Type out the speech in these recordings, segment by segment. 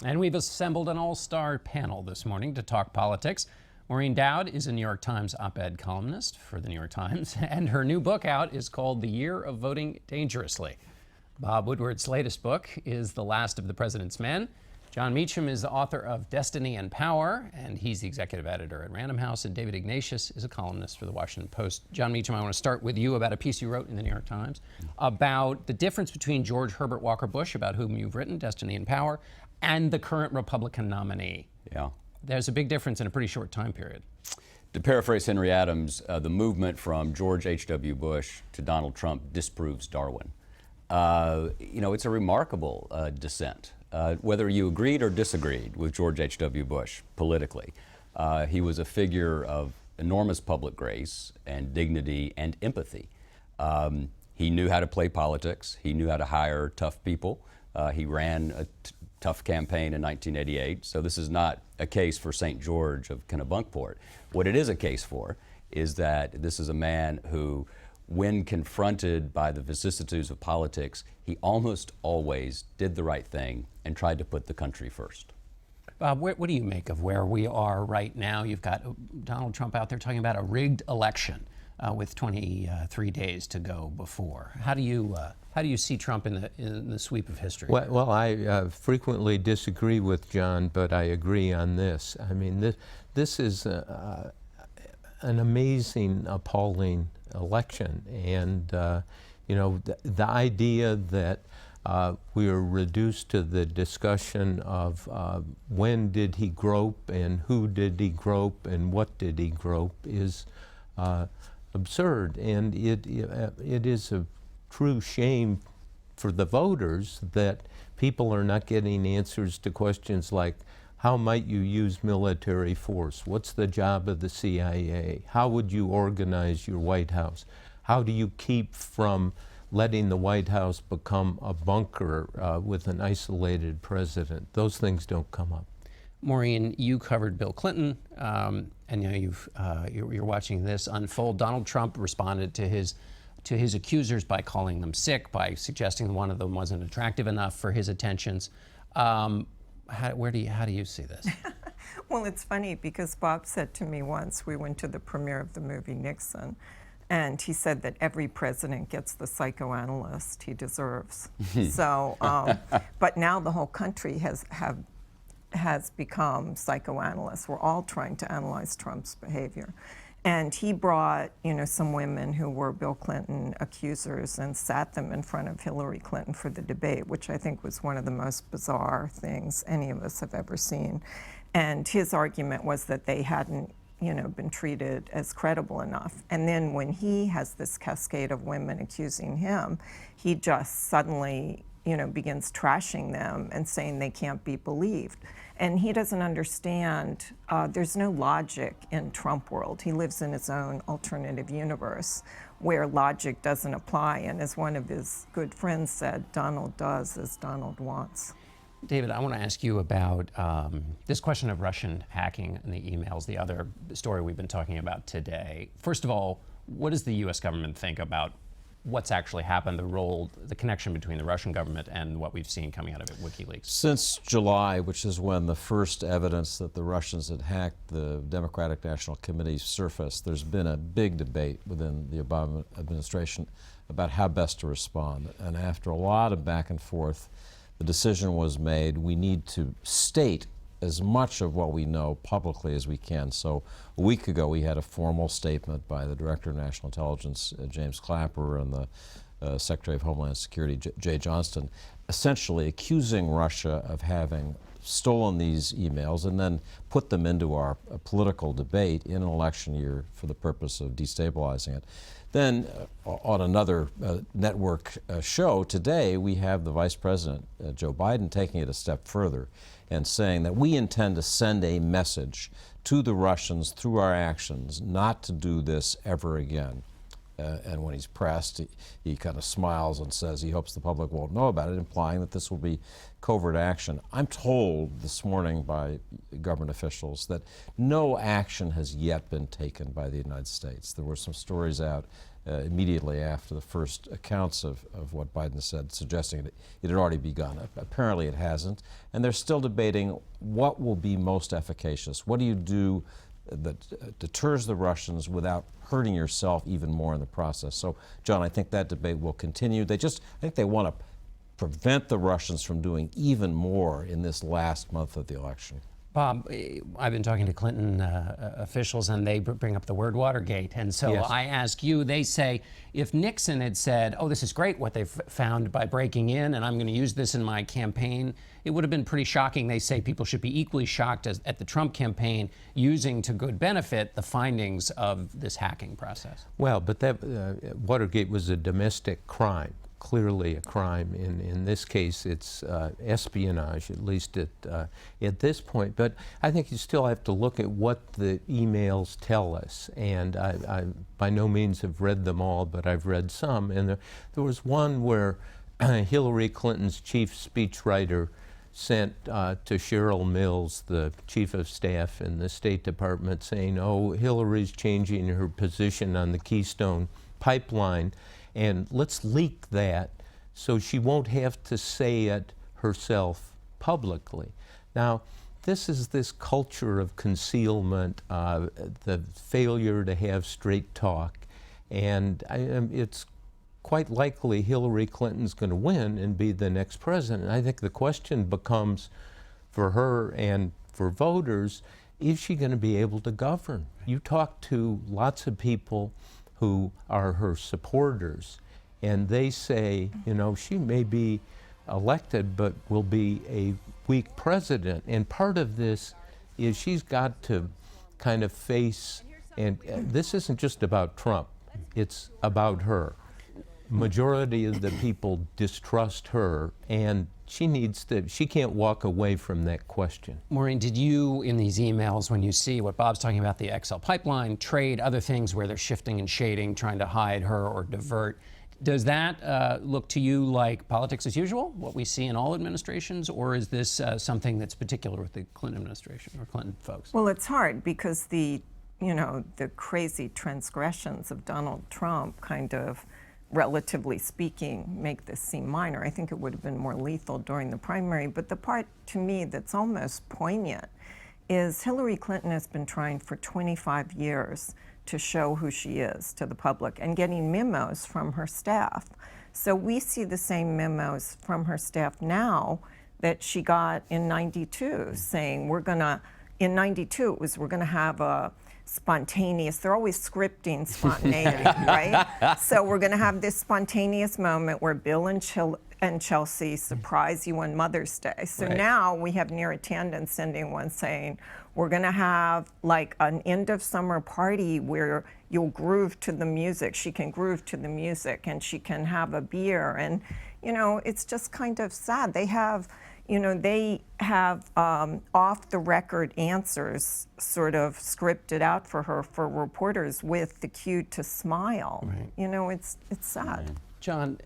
And we've assembled an all-star panel this morning to talk politics. Maureen Dowd is a New York Times op-ed columnist for the New York Times, and her new book out is called The Year of Voting Dangerously. Bob Woodward's latest book is The Last of the President's Men. John Meacham is the author of Destiny and Power, and he's the executive editor at Random House, and David Ignatius is a columnist for the Washington Post. John Meacham, I want to start with you about a piece you wrote in the New York Times about the difference between George Herbert Walker Bush, about whom you've written, Destiny and Power, and the current Republican nominee. Yeah. There's a big difference in a pretty short time period. To paraphrase Henry Adams, the movement from George H.W. Bush to Donald Trump disproves Darwin. It's a remarkable descent. Whether you agreed or disagreed with George H.W. Bush politically, he was a figure of enormous public grace and dignity and empathy. He knew how to play politics. He knew how to hire tough people. He ran a tough campaign in 1988, so this is not a case for St. George of Kennebunkport. What it is a case for is that this is a man who, when confronted by the vicissitudes of politics, he almost always did the right thing and tried to put the country first. Bob, what do you make of where we are right now? You've got Donald Trump out there talking about a rigged election with 23 days to go before. How do you see Trump in the sweep of history? Well, I frequently disagree with John, but I agree on this. I mean, this is an amazing, appalling election, and the idea that we are reduced to the discussion of when did he grope and who did he grope and what did he grope is absurd, and it is a true shame for the voters that people are not getting answers to questions like, how might you use military force? What's the job of the CIA? How would you organize your White House? How do you keep from letting the White House become a bunker with an isolated president? Those things don't come up. Maureen, you covered Bill Clinton, and you're watching this unfold. Donald Trump responded to his accusers by calling them sick, by suggesting one of them wasn't attractive enough for his attentions. How do you see this? Well, it's funny because Bob said to me once, we went to the premiere of the movie Nixon, and he said that every president gets the psychoanalyst he deserves. So, but now the whole country has become psychoanalysts. We're all trying to analyze Trump's behavior. And he brought, some women who were Bill Clinton accusers and sat them in front of Hillary Clinton for the debate, which I think was one of the most bizarre things any of us have ever seen. And his argument was that they hadn't, been treated as credible enough. And then when he has this cascade of women accusing him, he just suddenly, begins trashing them and saying they can't be believed. And he doesn't understand, there's no logic in Trump world. He lives in his own alternative universe where logic doesn't apply. And as one of his good friends said, Donald does as Donald wants. David, I want to ask you about this question of Russian hacking and the emails, the other story we've been talking about today. First of all, what does the U.S. government think about what's actually happened, the connection between the Russian government and what we've seen coming out of it, WikiLeaks? Since July, which is when the first evidence that the Russians had hacked the Democratic National Committee surfaced, there's been a big debate within the Obama administration about how best to respond. And after a lot of back and forth, the decision was made, we need to state as much of what we know publicly as we can. So a week ago, we had a formal statement by the Director of National Intelligence, James Clapper, and the Secretary of Homeland Security, Jay Johnston, essentially accusing Russia of having stolen these emails and then put them into our political debate in an election year for the purpose of destabilizing it. Then on another network show today, we have the Vice President, Joe Biden, taking it a step further and saying that we intend to send a message to the Russians through our actions not to do this ever again. and when he's pressed, he kind of smiles and says he hopes the public won't know about it, implying that this will be covert action. I'm told this morning by government officials that no action has yet been taken by the United States. There were some stories out immediately after the first accounts of what Biden said, suggesting that it had already begun. Apparently it hasn't. And they're still debating what will be most efficacious. What do you do that deters the Russians without hurting yourself even more in the process? So, John, I think that debate will continue. I think they want to prevent the Russians from doing even more in this last month of the election. Bob, I've been talking to Clinton officials, and they bring up the word Watergate. And so Yes. I ask you, they say, if Nixon had said, oh, this is great what they've found by breaking in, and I'm going to use this in my campaign, it would have been pretty shocking. They say people should be equally shocked at the Trump campaign using to good benefit the findings of this hacking process. Well, but that Watergate was a domestic crime, clearly a crime. In this case, it's espionage, at least at this point. But I think you still have to look at what the emails tell us. And I by no means have read them all, but I've read some. And there was one where Hillary Clinton's chief speechwriter sent to Cheryl Mills, the chief of staff in the State Department, saying, oh, Hillary's changing her position on the Keystone Pipeline, and let's leak that so she won't have to say it herself publicly. Now, this is this culture of concealment, the failure to have straight talk, and it's quite likely Hillary Clinton's going to win and be the next president. I think the question becomes for her and for voters, is she going to be able to govern? You talk to lots of people who are her supporters, and they say, you know, she may be elected but will be a weak president. And part of this is she's got to kind of face, and this isn't just about Trump, it's about her. Majority of the people distrust her, and she can't walk away from that question. Maureen, did you, in these emails, when you see what Bob's talking about, the XL pipeline, trade, other things where they're shifting and shading, trying to hide her or divert, does that look to you like politics as usual, what we see in all administrations, or is this something that's particular with the Clinton administration or Clinton folks? Well, it's hard because the crazy transgressions of Donald Trump kind of, relatively speaking, make this seem minor. I think it would have been more lethal during the primary. But the part, to me, that's almost poignant is Hillary Clinton has been trying for 25 years to show who she is to the public and getting memos from her staff. So we see the same memos from her staff now that she got in '92, saying in '92 it was we're gonna have a spontaneous, they're always scripting spontaneity, right? So we're going to have this spontaneous moment where Bill and Chelsea surprise you on Mother's Day. So Right. now we have Neera Tanden sending one saying, we're going to have like an end of summer party where you'll groove to the music. She can groove to the music and she can have a beer. And, you know, it's just kind of sad. They have off-the-record answers sort of scripted out for her for reporters with the cue to smile. Right. You know, it's sad. John,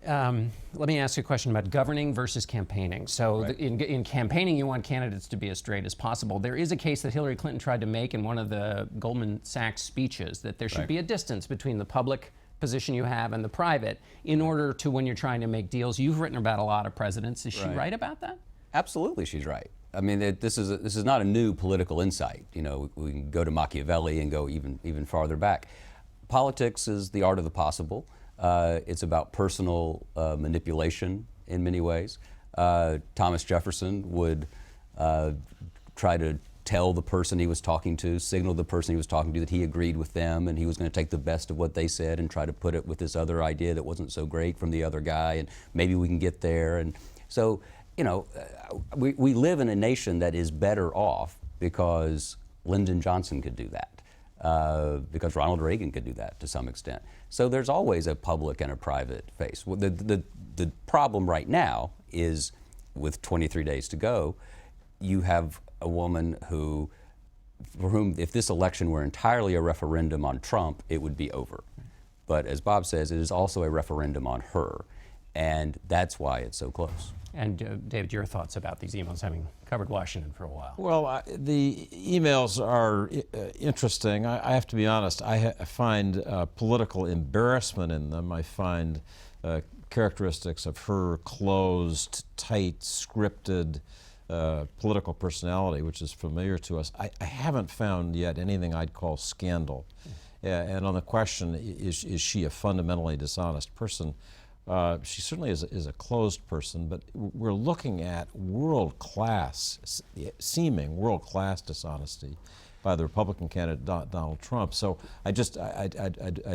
let me ask you a question about governing versus campaigning. So Right. in campaigning, you want candidates to be as straight as possible. There is a case that Hillary Clinton tried to make in one of the Goldman Sachs speeches that there should Right. be a distance between the public position you have and the private in order to, when you're trying to make deals. You've written about a lot of presidents. Is she right about that? Absolutely, she's right. I mean, this is not a new political insight. You know, we can go to Machiavelli and go even farther back. Politics is the art of the possible. It's about personal manipulation in many ways. Thomas Jefferson would try to tell the person he was talking to, signal the person he was talking to that he agreed with them and he was going to take the best of what they said and try to put it with this other idea that wasn't so great from the other guy, and maybe we can get there. And so, you know, we live in a nation that is better off because Lyndon Johnson could do that, because Ronald Reagan could do that to some extent. So there's always a public and a private face. The problem right now is, with 23 days to go, you have a woman for whom, if this election were entirely a referendum on Trump, it would be over. But as Bob says, it is also a referendum on her. And that's why it's so close. And David, your thoughts about these emails, having covered Washington for a while? Well, the emails are interesting. I have to be honest. I find political embarrassment in them. I find characteristics of her closed, tight, scripted political personality, which is familiar to us. I haven't found yet anything I'd call scandal. And on the question, is she a fundamentally dishonest person? She certainly is a closed person, but we're looking at world-class, seeming world-class dishonesty by the Republican candidate Donald Trump. So I'd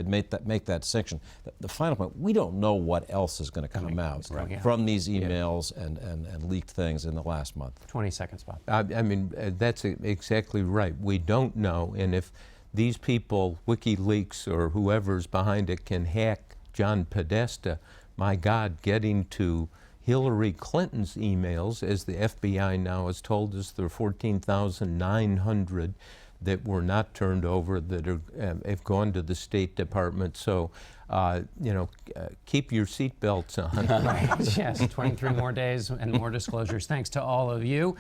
make that section. The final point: we don't know what else is going to come out from these emails and leaked things in the last month. 20 seconds, Bob. I mean, that's exactly right. We don't know, and if these people, WikiLeaks or whoever's behind it, can hack John Podesta, my God, getting to Hillary Clinton's emails, as the FBI now has told us, there are 14,900 that were not turned over, that have gone to the State Department. So, keep your seatbelts on. Right, yes, 23 more days and more disclosures. Thanks to all of you.